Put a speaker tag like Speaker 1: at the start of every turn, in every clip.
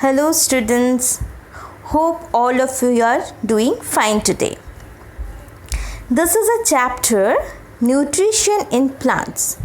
Speaker 1: Hello students, hope all of you are doing fine today. This is a chapter Nutrition in Plants.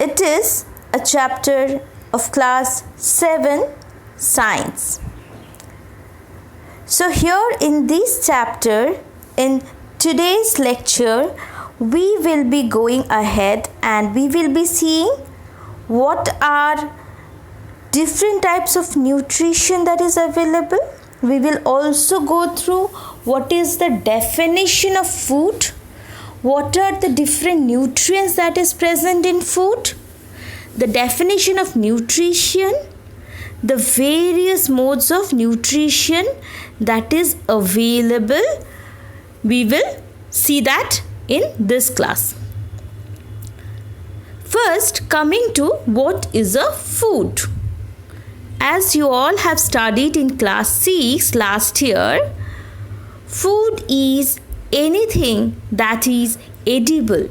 Speaker 1: It is a chapter of class 7 Science. So here in this chapter, in today's lecture, we will be going ahead and we will be seeing what are different types of nutrition that is available. We will also go through what is the definition of food, what are the different nutrients that is present in food, the definition of nutrition, the various modes of nutrition that is available. We will see that in this class. First, coming to what is a food. As you all have studied in class 6 last year, food is anything that is edible.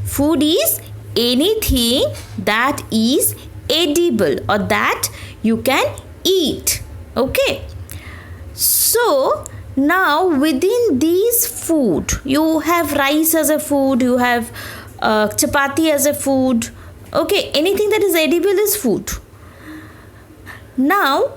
Speaker 1: Food is anything that is edible or that you can eat. Okay. So, now within these food, you have rice as a food, you have chapati as a food. Okay, anything that is edible is food. Now,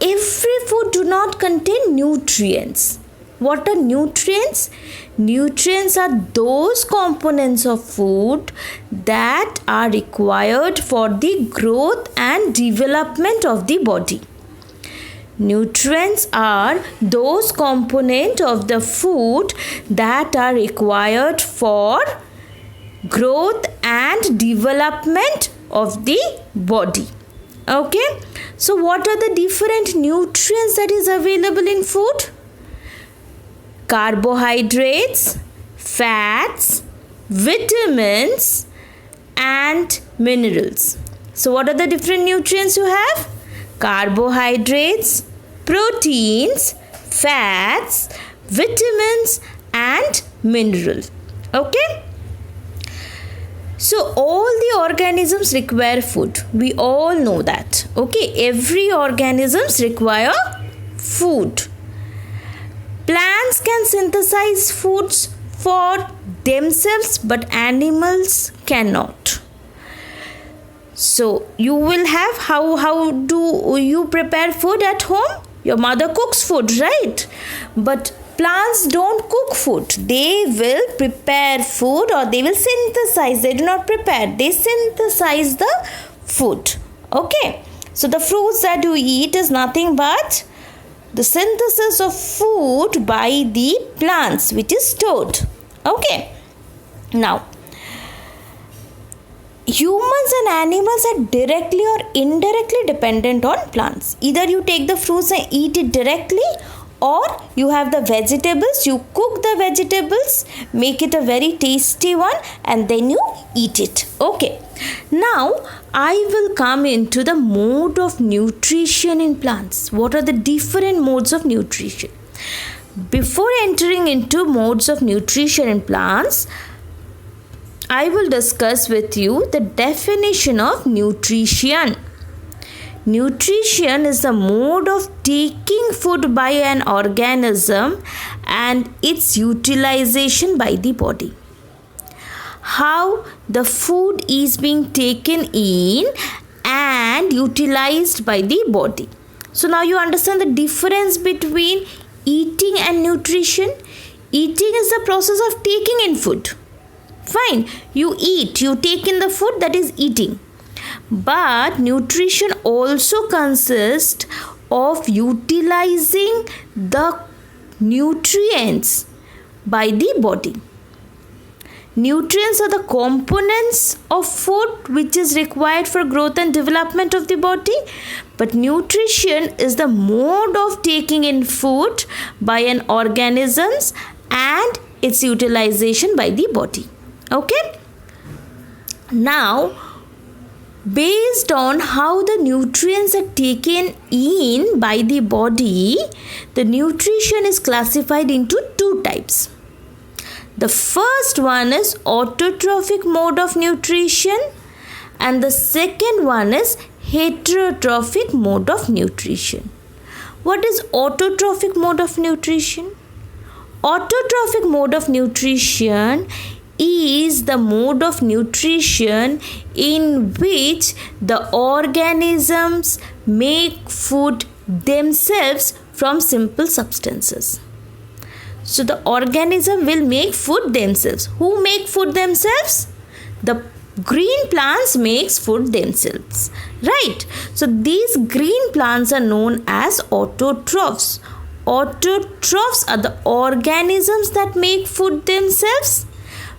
Speaker 1: every food do not contain nutrients. What are nutrients? Nutrients are those components of food that are required for the growth and development of the body. Nutrients are those components of the food that are required for growth and development of the body. Okay, so what are the different nutrients that is available in food? Carbohydrates, fats, vitamins and minerals. So what are the different nutrients you have? Carbohydrates, proteins, fats, vitamins and minerals. Okay. So all the organisms require food. We all know that. Okay, every organisms require food. Plants can synthesize foods for themselves, but animals cannot. So you will have how do you prepare food at home? Your mother cooks food, right? But plants don't cook food. They will prepare food or they will synthesize. They do not prepare. They synthesize the food. Okay. So the fruits that you eat is nothing but the synthesis of food by the plants which is stored. Okay. Now, humans and animals are directly or indirectly dependent on plants. Either you take the fruits and eat it directly, or you have the vegetables, you cook the vegetables, make it a very tasty one and then you eat it. Okay. Now, I will come into the mode of nutrition in plants. What are the different modes of nutrition? Before entering into modes of nutrition in plants, I will discuss with you the definition of nutrition. Nutrition is the mode of taking food by an organism and its utilization by the body. How the food is being taken in and utilized by the body. So now you understand the difference between eating and nutrition. Eating is the process of taking in food. Fine, you eat, you take in the food, that is eating. But nutrition also consists of utilizing the nutrients by the body. Nutrients are the components of food which is required for growth and development of the body. But nutrition is the mode of taking in food by an organism and its utilization by the body. Okay. Now, based on how the nutrients are taken in by the body, the nutrition is classified into two types. The first one is autotrophic mode of nutrition and the second one is heterotrophic mode of nutrition. What is autotrophic mode of nutrition? Autotrophic mode of nutrition is the mode of nutrition in which the organisms make food themselves from simple substances. So the organism will make food themselves. Who make food themselves? The green plants makes food themselves, right? So these green plants are known as autotrophs. Autotrophs are the organisms that make food themselves,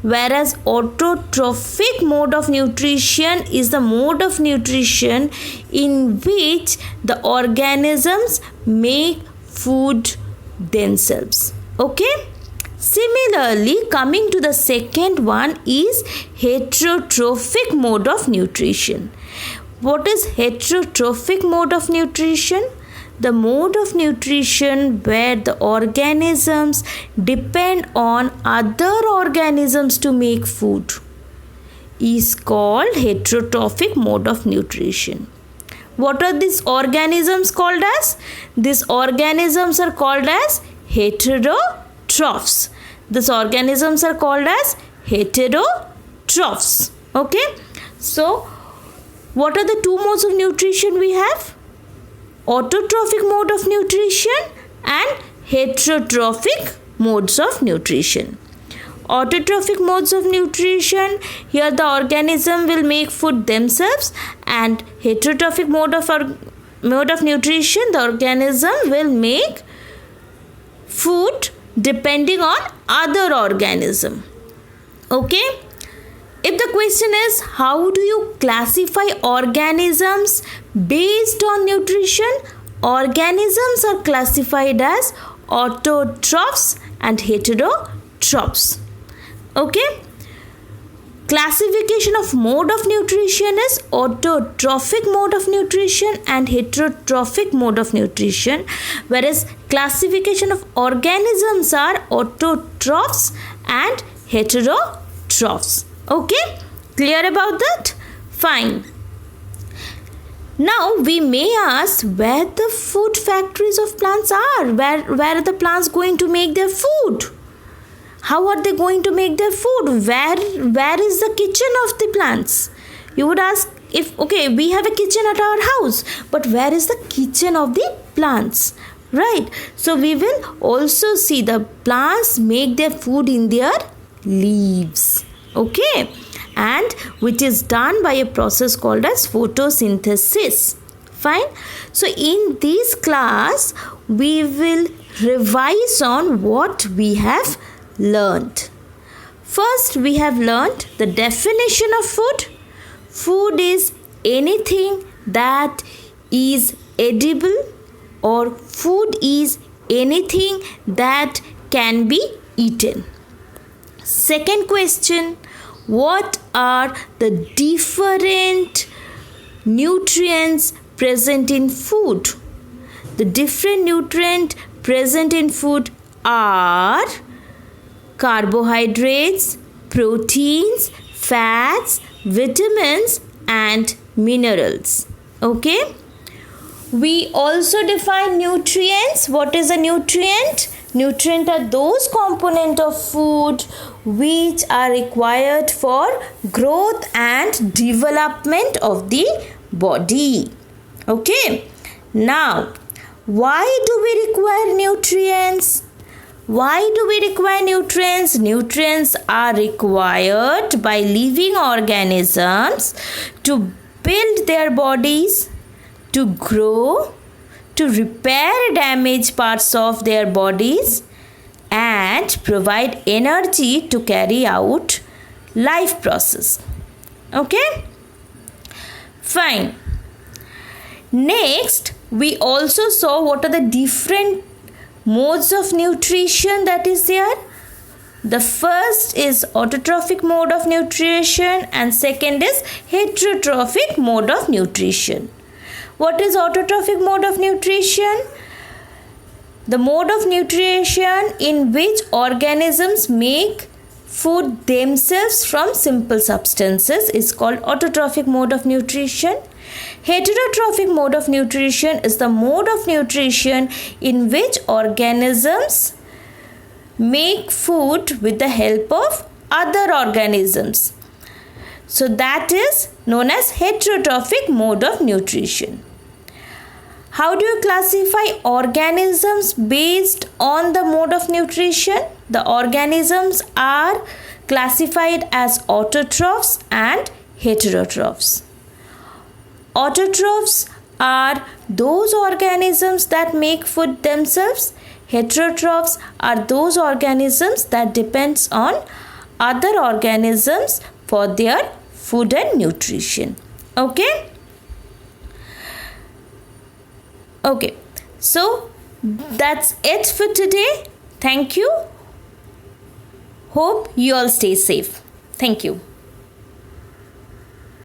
Speaker 1: whereas autotrophic mode of nutrition is the mode of nutrition in which the organisms make food themselves. Okay? Similarly, coming to the second one is heterotrophic mode of nutrition. What is heterotrophic mode of nutrition? The mode of nutrition where the organisms depend on other organisms to make food is called heterotrophic mode of nutrition. What are these organisms called as? These organisms are called as heterotrophs. These organisms are called as heterotrophs. Okay. So, what are the two modes of nutrition we have? Autotrophic mode of nutrition and heterotrophic modes of nutrition. Autotrophic modes of nutrition, here the organism will make food themselves, and heterotrophic mode of nutrition, the organism will make food depending on other organism. Okay? If the question is how do you classify organisms based on nutrition, organisms are classified as autotrophs and heterotrophs. Okay? Classification of mode of nutrition is autotrophic mode of nutrition and heterotrophic mode of nutrition, whereas classification of organisms are autotrophs and heterotrophs. Okay? Clear about that? Fine. Now we may ask where the food factories of plants are. Where are the plants going to make their food? How are they going to make their food? Where is the kitchen of the plants? You would ask if, okay, we have a kitchen at our house, but where is the kitchen of the plants? Right? So we will also see the plants make their food in their leaves. Okay? And which is done by a process called as photosynthesis. Fine? So in this class, we will revise on what we have learned. First, we have learned the definition of food. Food is anything that is edible, or food is anything that can be eaten. Second question, what are the different nutrients present in food? The different nutrients present in food are carbohydrates, proteins, fats, vitamins and minerals. Okay? We also define nutrients. What is a nutrient? Nutrients are those components of food which are required for growth and development of the body. Okay? Now, why do we require nutrients? Why do we require nutrients? Nutrients are required by living organisms to build their bodies, to grow, to repair damaged parts of their bodies, and provide energy to carry out life process. Okay? Fine. Next, we also saw what are the different modes of nutrition that is there. The first is autotrophic mode of nutrition and second is heterotrophic mode of nutrition. What is autotrophic mode of nutrition? The mode of nutrition in which organisms make food themselves from simple substances is called autotrophic mode of nutrition. Heterotrophic mode of nutrition is the mode of nutrition in which organisms make food with the help of other organisms. So that is known as heterotrophic mode of nutrition. How do you classify organisms based on the mode of nutrition? The organisms are classified as autotrophs and heterotrophs. Autotrophs are those organisms that make food themselves. Heterotrophs are those organisms that depends on other organisms for their food and nutrition. Okay? Okay. So that's it for today. Thank you. Hope you all stay safe. Thank you.